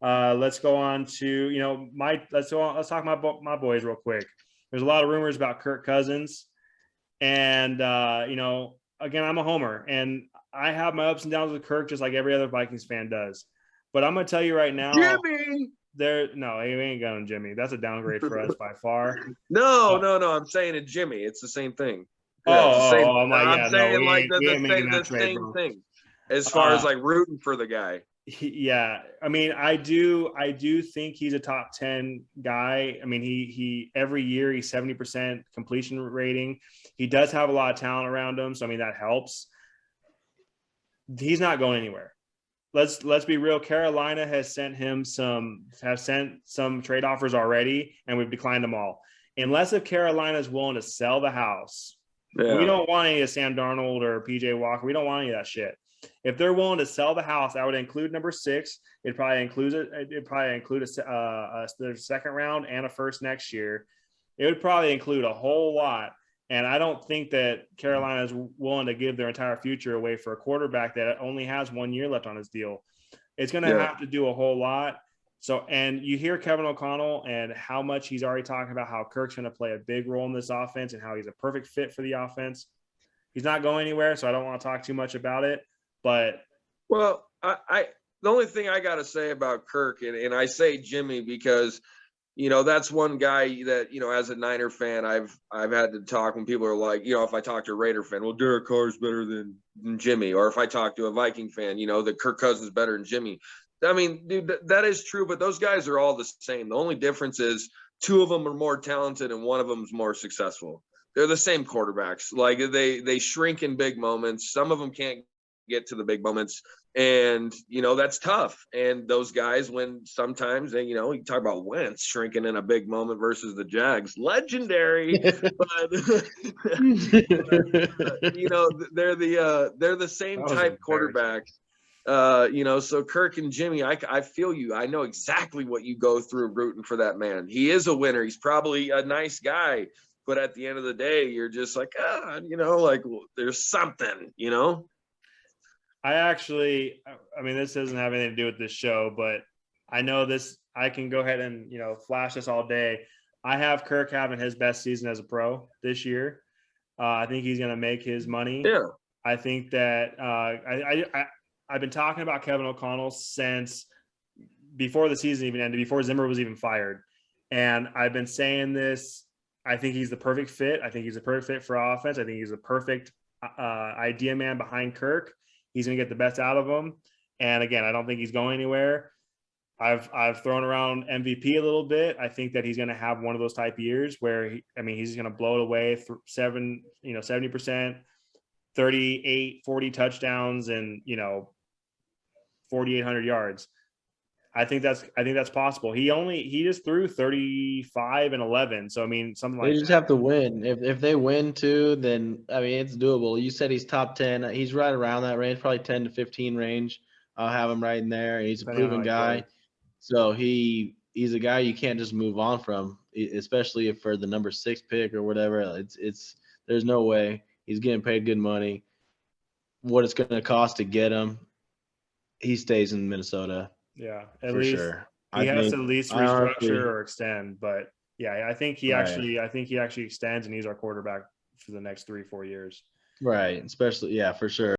Let's go on to let's talk about my boys real quick. There's a lot of rumors about Kirk Cousins, and again, I'm a homer, and I have my ups and downs with Kirk just like every other Vikings fan does. But I'm gonna tell you right now, Jimmy. no, he ain't going Jimmy. That's a downgrade for us by far. No. I'm saying it, Jimmy. It's the same thing. Yeah, it's the same. I'm like, I'm yeah, no, saying like we ain't making the that trade, same bro. thing as far as Uh, like rooting for the guy. yeah, I mean, I do think he's a top 10 guy. I mean, he every year he's 70% completion rating. He does have a lot of talent around him, so I mean that helps. He's not going anywhere. Let's be real. Carolina has sent some trade offers already, and we've declined them all. Unless if Carolina is willing to sell the house, we don't want any of Sam Darnold or PJ Walker. We don't want any of that shit. If they're willing to sell the house, that would include number 6. It'd probably include their second round and a first next year. It would probably include a whole lot. And I don't think that Carolina is willing to give their entire future away for a quarterback that only has 1 year left on his deal. It's going to have to do a whole lot. So, and you hear Kevin O'Connell and how much he's already talking about how Kirk's going to play a big role in this offense and how he's a perfect fit for the offense. He's not going anywhere, so I don't want to talk too much about it. But I the only thing I got to say about Kirk, and I say Jimmy because that's one guy that as a Niner fan I've had to talk when people are like, if I talk to a Raider fan, well, Derek Carr's better than Jimmy, or if I talk to a Viking fan, that Kirk Cousins is better than Jimmy. I mean, dude, that is true, but those guys are all the same. The only difference is 2 of them are more talented and 1 of them is more successful. They're the same quarterbacks. Like they shrink in big moments. Some of them can't get to the big moments, and that's tough. And those guys, when sometimes they, you talk about Wentz shrinking in a big moment versus the Jags, legendary. But they're the same type quarterbacks. So Kirk and Jimmy, I feel you. I know exactly what you go through rooting for that man. He is a winner. He's probably a nice guy, but at the end of the day, you're just like, like there's something, I mean, this doesn't have anything to do with this show, but I know this. I can go ahead and flash this all day. I have Kirk having his best season as a pro this year. I think he's going to make his money. Yeah. I think that I've been talking about Kevin O'Connell since before the season even ended, before Zimmer was even fired, and I've been saying this. I think he's the perfect fit. I think he's a perfect fit for offense. I think he's a perfect idea man behind Kirk. He's going to get the best out of him. And again, I don't think he's going anywhere. I've thrown around MVP a little bit. I think that he's going to have one of those type years where he's going to blow it away 70%, 38, 40 touchdowns and 4,800 yards. I think that's possible. He just threw 35 and 11. So I mean, something like they just have to win. If they win too, then I mean it's doable. You said he's top 10. He's right around that range, probably 10 to 15 range. I'll have him right in there. He's a proven guy. So he's a guy you can't just move on from, especially if for the number 6 pick or whatever. It's there's no way. He's getting paid good money. What it's going to cost to get him, he stays in Minnesota. Yeah, at least sure. He has to at least restructure or extend. But yeah, I think he actually extends, and he's our quarterback for the next 3-4 years. Right, especially for sure.